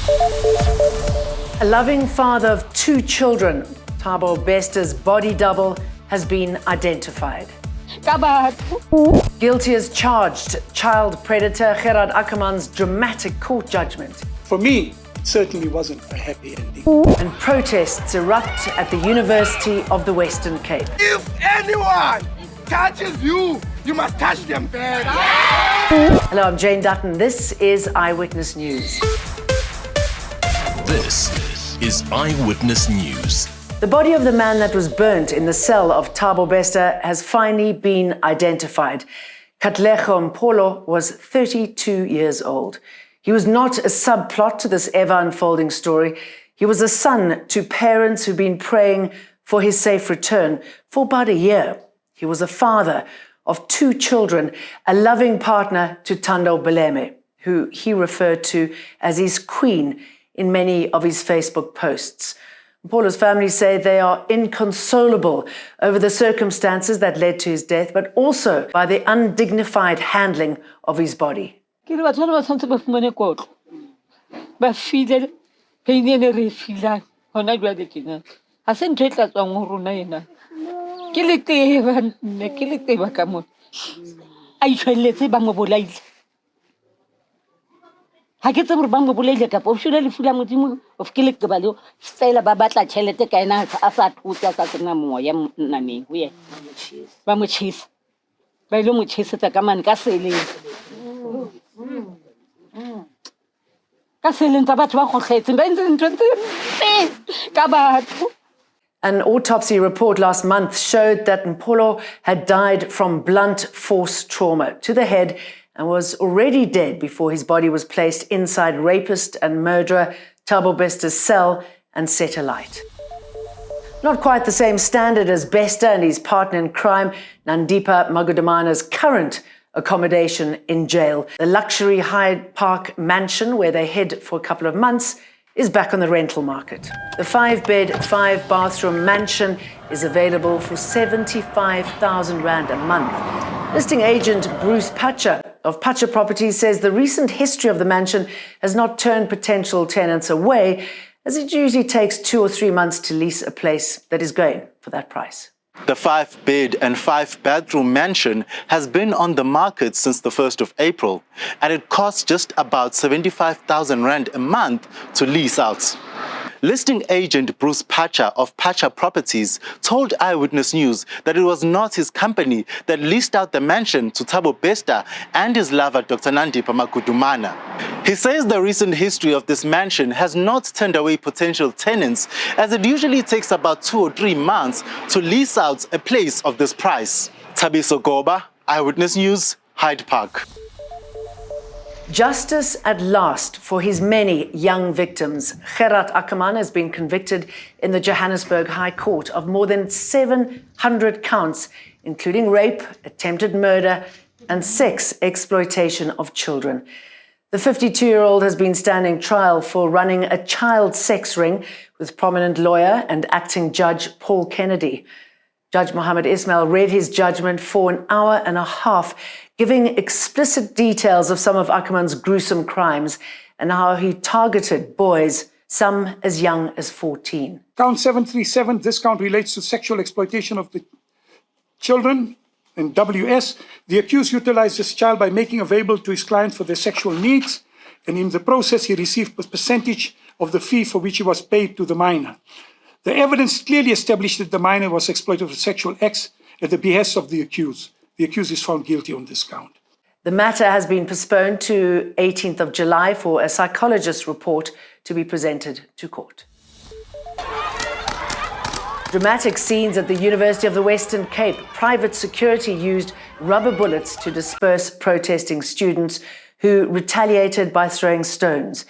A loving father of 2 children, Thabo Besta's body double has been identified. Guilty as charged, child predator Gerard Ackerman's dramatic court judgment. For me, it certainly wasn't a happy ending. And protests erupt at the University of the Western Cape. If anyone touches you, you must touch them back. Hello, I'm Jane Dutton. This is Eyewitness News. This is Eyewitness News. The body of the man that was burnt in the cell of Thabo Besta has finally been identified. Katlego Mpolo was 32 years old. He was not a subplot to this ever-unfolding story. He was a son to parents who've been praying for his safe return for about a year. He was a father of 2 children, a loving partner to Thando Beleme, who he referred to as his queen in many of his Facebook posts. Mpolo's family say they are inconsolable over the circumstances that led to his death, but also by the undignified handling of his body. Ha ke tsebe ba mo bolele ka option le fula modimo of ke le ke ba le fela ba batla tšhelete ka ena a sa thusa sa tsena moya nnaneng ho ye ba mo chisa ba ile mo chisetsa ka mane ka seleng tsa batho ba gotlhetse ba ntse ntse ka batho. An autopsy report last month showed that Mpolo had died from blunt force trauma to the head and was already dead before his body was placed inside rapist and murderer Thabo Besta's cell and set alight. Not quite the same standard as Besta and his partner in crime, Nandipa Magudumana's current accommodation in jail. The luxury Hyde Park mansion where they hid for a couple of months is back on the rental market. The 5-bed, 5-bathroom mansion is available for 75,000 Rand a month. Listing agent Bruce Patcher of Patcher Properties says the recent history of the mansion has not turned potential tenants away, as it usually takes 2 or 3 months to lease a place that is going for that price. The 5-bed and 5-bathroom mansion has been on the market since the 1st of April, and it costs just about 75,000 Rand a month to lease out. Listing agent Bruce Patcher of Patcher Properties told Eyewitness News that it was not his company that leased out the mansion to Thabo Besta and his lover Dr. Nandipa Magudumana. He says the recent history of this mansion has not turned away potential tenants, as it usually takes about 2 or 3 months to lease out a place of this price. Thabiso Goba, Eyewitness News, Hyde Park. Justice at last for his many young victims. Gerard Ackerman has been convicted in the Johannesburg High Court of more than 700 counts, including rape, attempted murder, and sex exploitation of children. The 52-year-old has been standing trial for running a child sex ring with prominent lawyer and acting judge Paul Kennedy. Judge Mohammed Ismail read his judgment for an hour and a half, giving explicit details of some of Ackerman's gruesome crimes and how he targeted boys, some as young as 14. Count 737, this count relates to sexual exploitation of the children. In WS, the accused utilized this child by making available to his client for their sexual needs, and in the process he received a percentage of the fee for which he was paid to the minor. The evidence clearly established that the minor was exploited for sexual acts at the behest of the accused. The accused is found guilty on this count. The matter has been postponed to 18th of July for a psychologist's report to be presented to court. Dramatic scenes at the University of the Western Cape. Private security used rubber bullets to disperse protesting students who retaliated by throwing stones.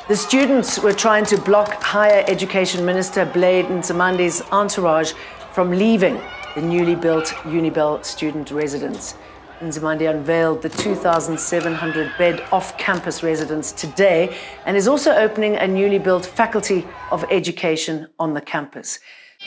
The students were trying to block Higher Education Minister Blade Nzimandi's entourage from leaving the newly built Unibel student residence. Nzimandi unveiled the 2,700-bed off-campus residence today and is also opening a newly built Faculty of Education on the campus.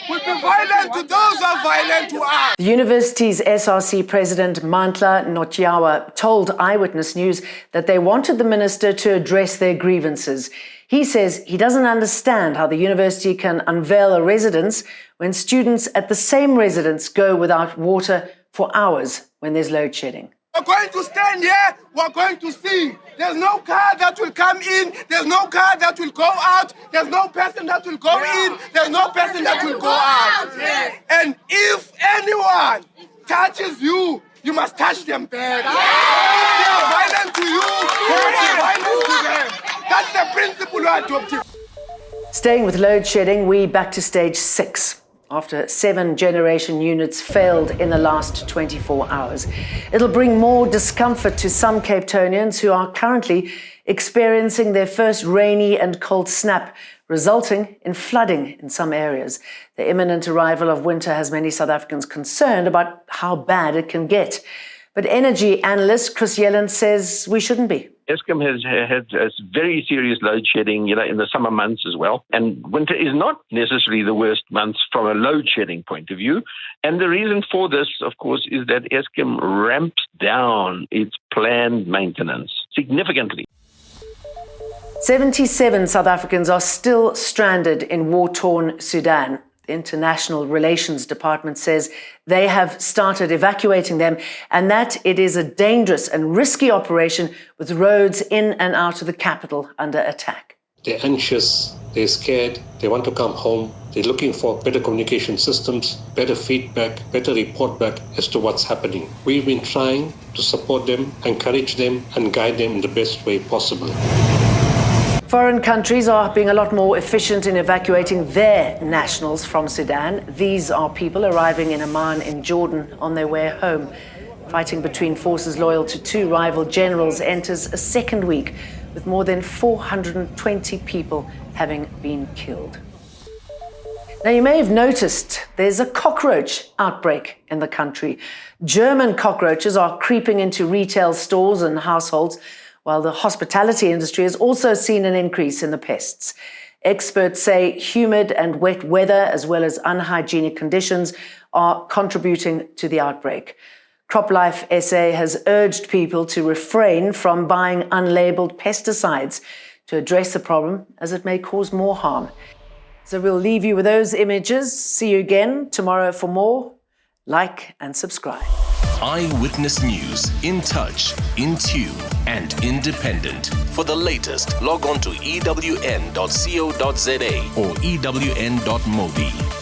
We'll be violent to those who are violent to us. The university's SRC president, Mantla Notyawa, told Eyewitness News that they wanted the minister to address their grievances. He says he doesn't understand how the university can unveil a residence when students at the same residence go without water for hours when there's load shedding. We're going to stand here, we're going to see. There's no car that will come in, there's no car that will go out, there's no person that will go in, there's no person that will go out. And if anyone touches you, you must touch them back. If they are violent to you, you must be violent to them. That's the principle we're adopting. Staying with load shedding, we back to stage 6. After 7 generation units failed in the last 24 hours. It'll bring more discomfort to some Cape Townians who are currently experiencing their first rainy and cold snap, resulting in flooding in some areas. The imminent arrival of winter has many South Africans concerned about how bad it can get. But energy analyst Chris Yellen says we shouldn't be. Eskom has had very serious load shedding, in the summer months as well. And winter is not necessarily the worst months from a load shedding point of view. And the reason for this, of course, is that Eskom ramps down its planned maintenance significantly. 77 South Africans are still stranded in war-torn Sudan. The International Relations Department says they have started evacuating them and that it is a dangerous and risky operation with roads in and out of the capital under attack. They're anxious, they're scared, they want to come home. They're looking for better communication systems, better feedback, better report back as to what's happening. We've been trying to support them, encourage them and guide them in the best way possible. Foreign countries are being a lot more efficient in evacuating their nationals from Sudan. These are people arriving in Amman in Jordan on their way home. Fighting between forces loyal to 2 rival generals enters a second week, with more than 420 people having been killed. Now, you may have noticed there's a cockroach outbreak in the country. German cockroaches are creeping into retail stores and households, while the hospitality industry has also seen an increase in the pests. Experts say humid and wet weather, as well as unhygienic conditions, are contributing to the outbreak. CropLife SA has urged people to refrain from buying unlabeled pesticides to address the problem, as it may cause more harm. So we'll leave you with those images. See you again tomorrow for more. Like and subscribe. Eyewitness News, in touch, in tune, and independent. For the latest, log on to ewn.co.za or ewn.mobi.